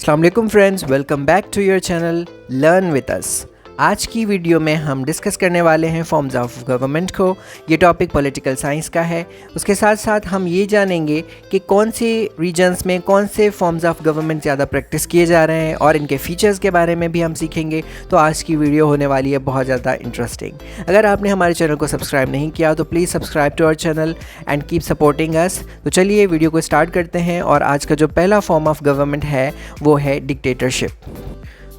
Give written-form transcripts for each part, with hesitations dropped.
अस्सलाम वालेकुम friends, welcome back to your channel learn with us. आज की वीडियो में हम डिस्कस करने वाले हैं फॉर्म्स ऑफ गवर्नमेंट को। ये टॉपिक पॉलिटिकल साइंस का है। उसके साथ साथ हम ये जानेंगे कि कौन से रीजन्स में कौन से फॉर्म्स ऑफ गवर्नमेंट ज़्यादा प्रैक्टिस किए जा रहे हैं और इनके फीचर्स के बारे में भी हम सीखेंगे। तो आज की वीडियो होने वाली है बहुत ज़्यादा इंटरेस्टिंग। अगर आपने हमारे चैनल को सब्सक्राइब नहीं किया तो please subscribe to our channel and keep supporting us. तो चलिए वीडियो को स्टार्ट करते हैं। और आज का जो पहला फॉर्म ऑफ गवर्नमेंट है वो है डिक्टेटरशिप।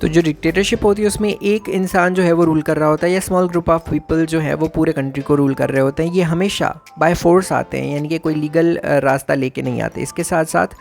तो जो डिक्टेटरशिप होती है उसमें एक इंसान जो है वो रूल कर रहा होता है या स्मॉल ग्रुप ऑफ पीपल जो है वो पूरे कंट्री को रूल कर रहे होते हैं। ये हमेशा बाय फोर्स आते हैं, यानी कि कोई लीगल रास्ता लेके नहीं आते। इसके साथ साथ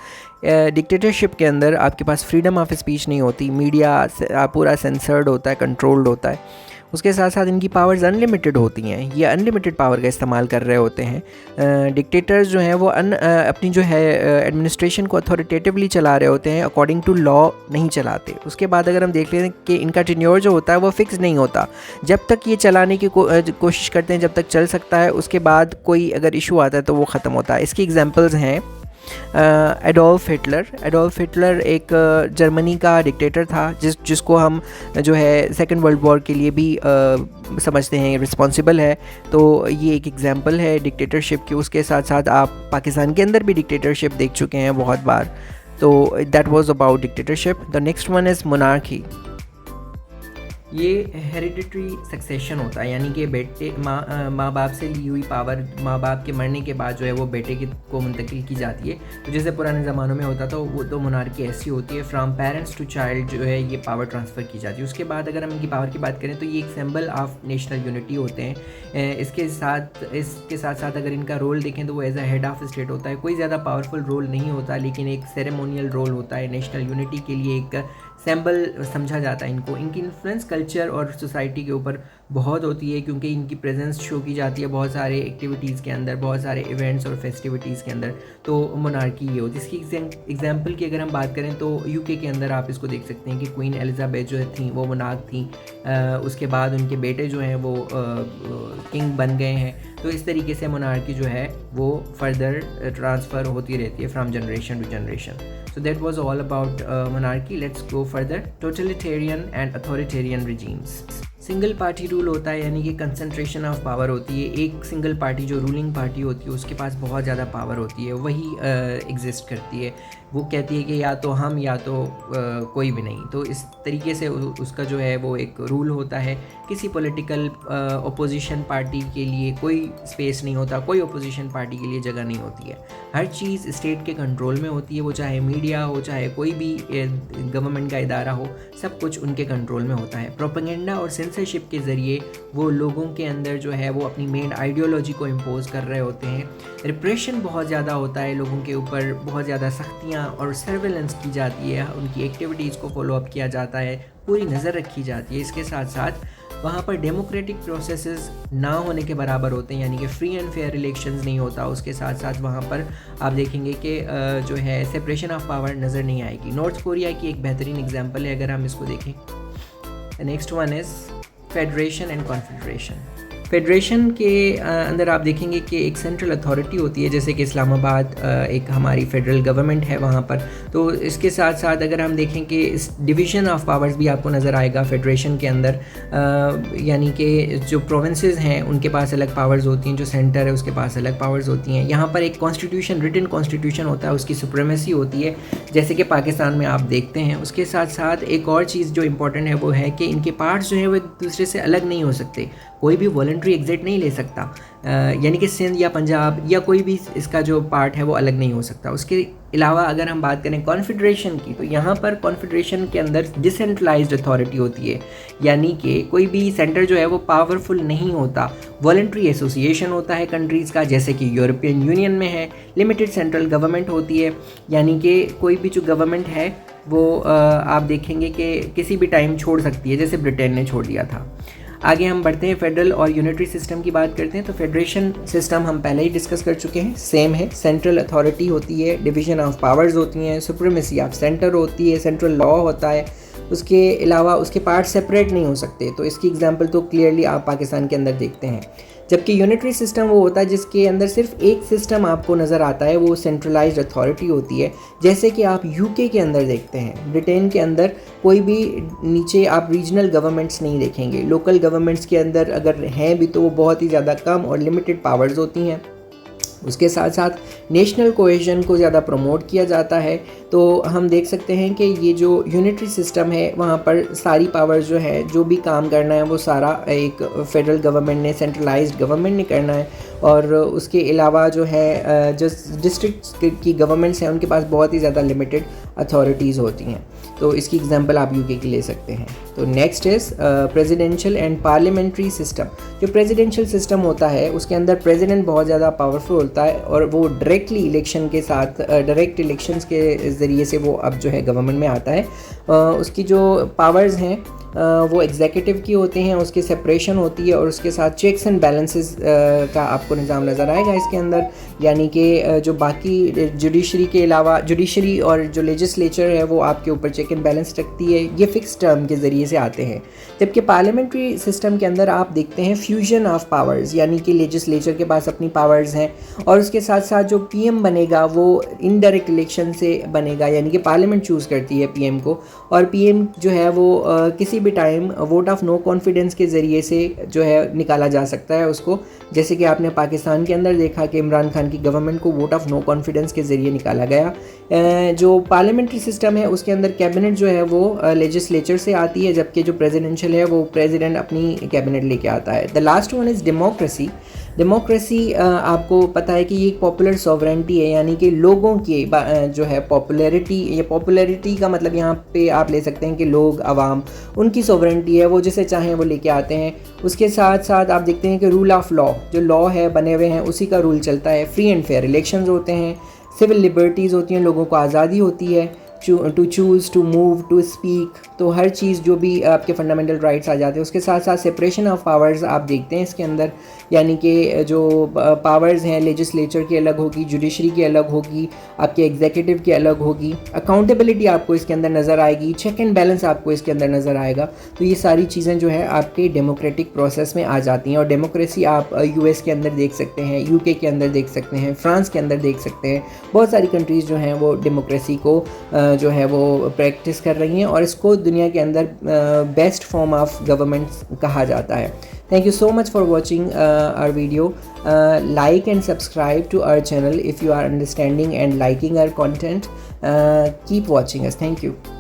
डिक्टेटरशिप के अंदर आपके पास फ्रीडम ऑफ स्पीच नहीं होती, मीडिया पूरा सेंसर्ड होता है, कंट्रोल्ड होता है। उसके साथ साथ इनकी पावर्स अनलिमिटेड होती हैं, ये अनलिमिटेड पावर का इस्तेमाल कर रहे होते हैं। डिक्टेटर्स जो हैं वो अपनी जो है एडमिनिस्ट्रेशन को अथॉरिटेटिवली चला रहे होते हैं, अकॉर्डिंग टू लॉ नहीं चलाते। उसके बाद अगर हम देख लें कि इनका टेन्योर जो होता है वो फिक्स नहीं होता, जब तक ये चलाने की कोशिश करते हैं जब तक चल सकता है, उसके बाद कोई अगर इशू आता है तो वो ख़त्म होता है। इसकी एग्जांपल्स हैं एडोल्फ हिटलर एक जर्मनी का डिक्टेटर था जिसको हम जो है सेकेंड वर्ल्ड वॉर के लिए भी समझते हैं रिस्पॉन्सिबल है। तो ये एक एग्जांपल है डिक्टेटरशिप की। उसके साथ साथ आप पाकिस्तान के अंदर भी डिक्टेटरशिप देख चुके हैं बहुत बार। तो that was about dictatorship. The next one is monarchy. ये हेरिडिटरी सक्सेशन होता है, यानी कि बेटे माँ बाप से ली हुई पावर माँ बाप के मरने के बाद जो है वो बेटे को मुंतकिल की जाती है। तो जैसे पुराने ज़मानों में होता था वो तो मोनार्की ऐसी होती है, फ्रॉम पेरेंट्स टू चाइल्ड जो है ये पावर ट्रांसफ़र की जाती है। उसके बाद अगर हम इनकी पावर की बात करें तो ये एक सिंबल ऑफ नेशनल यूनिटी होते हैं। इसके साथ साथ अगर इनका रोल देखें तो वो as a head of state होता है। कोई ज़्यादा पावरफुल रोल नहीं होता, लेकिन एक सेरेमोनियल रोल होता है। नेशनल यूनिटी के लिए एक सिंबल समझा जाता है इनको। इनकी इन्फ्लुएंस कल्चर और सोसाइटी के ऊपर बहुत होती है, क्योंकि इनकी प्रेजेंस शो की जाती है बहुत सारे एक्टिविटीज़ के अंदर, बहुत सारे इवेंट्स और फेस्टिविटीज़ के अंदर। तो मोनार्की ये होती है। इसकी एग्जांपल की अगर हम बात करें तो यूके के अंदर आप इसको देख सकते हैं कि क्वीन एलिजाबेथ जो थी वो मोनार्क थी। उसके बाद उनके बेटे जो हैं वो किंग बन गए हैं। तो इस तरीके से मोनार्की जो है वो फर्दर ट्रांसफ़र होती रहती है from generation to generation. So that was all about monarchy. Let's go further. Totalitarian and authoritarian regimes. Single party rule होता है, यानी कि कंसंट्रेशन ऑफ पावर होती है। एक सिंगल पार्टी जो रूलिंग पार्टी होती है उसके पास बहुत ज़्यादा पावर होती है, वही एग्जिस्ट करती है। वो कहती है कि या तो हम या तो कोई भी नहीं। तो इस तरीके से उसका जो है वो एक रूल होता है। किसी पॉलिटिकल अपोजिशन पार्टी के लिए कोई स्पेस नहीं होता, कोई अपोजिशन पार्टी के लिए जगह नहीं होती है। हर चीज़ स्टेट के कंट्रोल में होती है, वो चाहे मीडिया हो, चाहे कोई भी गवर्नमेंट का इदारा हो, सब कुछ उनके कंट्रोल में होता है। प्रोपेगेंडा और सेंसरशिप के ज़रिए वो लोगों के अंदर जो है वो अपनी मेन आइडियोलॉजी को इम्पोज कर रहे होते हैं। रिप्रेशन बहुत ज़्यादा होता है, लोगों के ऊपर बहुत ज़्यादा सख्तियाँ और सर्वेलेंस की जाती है, उनकी एक्टिविटीज़ को फॉलो अप किया जाता है, पूरी नज़र रखी जाती है। इसके साथ साथ वहाँ पर डेमोक्रेटिक प्रोसेसेस ना होने के बराबर होते हैं, यानी कि फ्री एंड फेयर इलेक्शंस नहीं होता। उसके साथ साथ वहाँ पर आप देखेंगे कि जो है सेपरेशन ऑफ पावर नज़र नहीं आएगी। नॉर्थ कोरिया की एक बेहतरीन एग्जांपल है अगर हम इसको देखें। Next one is federation and confederation. Federation के अंदर आप देखेंगे कि एक सेंट्रल अथॉरिटी होती है, जैसे कि इस्लामाबाद एक हमारी फेडरल गवर्नमेंट है वहाँ पर। तो इसके साथ साथ अगर हम देखें कि इस डिवीज़न ऑफ पावर्स भी आपको नज़र आएगा फेडरेशन के अंदर, यानी कि जो प्रोविंसेस हैं उनके पास अलग पावर्स होती हैं, जो सेंटर है उसके पास अलग पावर्स होती हैं। यहाँ पर एक कॉन्स्टिट्यूशन, रिटन कॉन्स्टिट्यूशन होता है, उसकी सुप्रीमेसी होती है, जैसे कि पाकिस्तान में आप देखते हैं। उसके साथ साथ एक और चीज़ जो इम्पोर्टेंट है वो है कि इनके पार्ट्स जो है वो एक दूसरे से अलग नहीं हो सकते। कोई भी वॉलंटरी एग्जिट नहीं ले सकता, यानी कि सिंध या पंजाब या कोई भी इसका जो पार्ट है वो अलग नहीं हो सकता। उसके अलावा अगर हम बात करें कॉन्फेडरेशन की, तो यहाँ पर कॉन्फेडरेशन के अंदर डिसेंट्रलाइज्ड अथॉरिटी होती है, यानी कि कोई भी सेंटर जो है वो पावरफुल नहीं होता। वॉलंटरी एसोसिएशन होता है कंट्रीज़ का, जैसे कि यूरोपियन यूनियन में है। लिमिटेड सेंट्रल गवर्नमेंट होती है, यानी कि कोई भी जो गवर्नमेंट है वो आप देखेंगे कि किसी भी टाइम छोड़ सकती है, जैसे ब्रिटेन ने छोड़ दिया था। आगे हम बढ़ते हैं, फेडरल और यूनिटरी सिस्टम की बात करते हैं। तो फेडरेशन सिस्टम हम पहले ही डिस्कस कर चुके हैं, सेम है। सेंट्रल अथॉरिटी होती है, डिवीजन ऑफ पावर्स होती हैं, सुप्रीमेसी ऑफ सेंटर होती है, सेंट्रल लॉ होता है। उसके अलावा उसके पार्ट सेपरेट नहीं हो सकते। तो इसकी एग्जांपल तो क्लियरली आप पाकिस्तान के अंदर देखते हैं। जबकि यूनिटरी सिस्टम वो होता है जिसके अंदर सिर्फ एक सिस्टम आपको नज़र आता है, वो सेंट्रलाइज्ड अथॉरिटी होती है। जैसे कि आप यूके के अंदर देखते हैं, ब्रिटेन के अंदर कोई भी नीचे आप रीजनल गवर्नमेंट्स नहीं देखेंगे। लोकल गवर्नमेंट्स के अंदर अगर हैं भी तो वो बहुत ही ज़्यादा कम और लिमिटेड पावर्स होती हैं। उसके साथ साथ नेशनल कोहेजन को ज़्यादा प्रमोट किया जाता है। तो हम देख सकते हैं कि ये जो यूनिटरी सिस्टम है वहाँ पर सारी पावर्स जो है, जो भी काम करना है वो सारा एक फेडरल गवर्नमेंट ने, सेंट्रलाइज्ड गवर्नमेंट ने करना है। और उसके अलावा जो है जो डिस्ट्रिक्ट की गवर्नमेंट्स हैं उनके पास बहुत ही ज़्यादा लिमिटेड अथॉरिटीज़ होती हैं। तो इसकी एग्जांपल आप यूके की ले सकते हैं। तो next is presidential and parliamentary system. जो प्रेसिडेंशियल सिस्टम होता है उसके अंदर प्रेसिडेंट बहुत ज़्यादा पावरफुल होता है और वो डायरेक्टली इलेक्शन के साथ, डायरेक्ट इलेक्शंस के ज़रिए से वो अब जो है गवर्नमेंट में आता है। उसकी जो पावर्स हैं वो एग्जीक्यूटिव की होती हैं, उसकी सेपरेशन होती है और उसके साथ चेक्स एंड बैलेंसेस का आपको निज़ाम नज़र आएगा इसके अंदर। यानी कि जो बाकी जुडिशरी के अलावा, जुडिशरी और जो लेजिस्लेचर है वो आपके ऊपर चेक एंड बैलेंस रखती है। ये फिक्स टर्म के ज़रिए से आते हैं। जबकि पार्लियामेंट्री सिस्टम के अंदर आप देखते हैं फ्यूजन ऑफ पावर्स, यानी कि लेजिस्लेचर के पास अपनी पावर्स हैं और उसके साथ साथ जो पीएम बनेगा वो इनडायरेक्ट इलेक्शन से बनेगा, यानी कि पार्लियामेंट चूज़ करती है पीएम को। और पीएम जो है वो किसी भी time vote of no confidence के ज़रिए से जो है निकाला जा सकता है उसको। जैसे कि आपने पाकिस्तान के अंदर देखा कि इमरान खान की गवर्नमेंट को वोट ऑफ नो कॉन्फिडेंस के ज़रिए निकाला गया। जो पार्लियामेंट्री सिस्टम है उसके अंदर कैबिनेट जो है वो लेजिस्लेचर से आती है, जबकि जो प्रेसिडेंशियल है वो प्रेसिडेंट अपनी कैबिनेट लेके आता है। The last one is democracy. Democracy आपको पता है कि ये एक पॉपुलर सॉवरेंटी है, यानी कि लोगों की जो है पॉपुलैरिटी, ये पॉपुलैरिटी का मतलब यहाँ पे आप ले सकते हैं कि लोग, आवाम, उनकी सॉवरेंटी है, वो जिसे चाहें वो लेके आते हैं। उसके साथ साथ आप देखते हैं कि रूल ऑफ लॉ, जो लॉ है बने हुए हैं उसी का रूल चलता है। फ्री एंड फेयर इलेक्शंस होते हैं, सिविल लिबर्टीज़ होती हैं, लोगों को आज़ादी होती है to choose, to move, to speak. तो हर चीज़ जो भी आपके फंडामेंटल राइट्स आ जाते हैं। उसके साथ साथ सेपरेशन ऑफ पावर्स आप देखते हैं इसके अंदर, यानी कि जो पावर्स हैं लेजिस्लेचर की अलग होगी, जुडिशरी की अलग होगी, आपके एग्जीक्यूटिव की अलग होगी। अकाउंटेबिलिटी आपको इसके अंदर नज़र आएगी, चेक एंड बैलेंस आपको इसके अंदर नज़र आएगा। तो ये सारी चीज़ें जो है आपके डेमोक्रेटिक प्रोसेस में आ जाती हैं। और डेमोक्रेसी आप यूएस के अंदर देख सकते हैं, यूके के अंदर देख सकते हैं, फ्रांस के अंदर देख सकते हैं। बहुत सारी कंट्रीज़ जो हैं वो डेमोक्रेसी को जो है वो प्रैक्टिस कर रही हैं और इसको दुनिया के अंदर बेस्ट फॉर्म ऑफ गवर्नमेंट कहा जाता है। Thank you so much for watching our video. Like and subscribe to our channel if you are understanding and liking our content. Keep watching us. Thank you.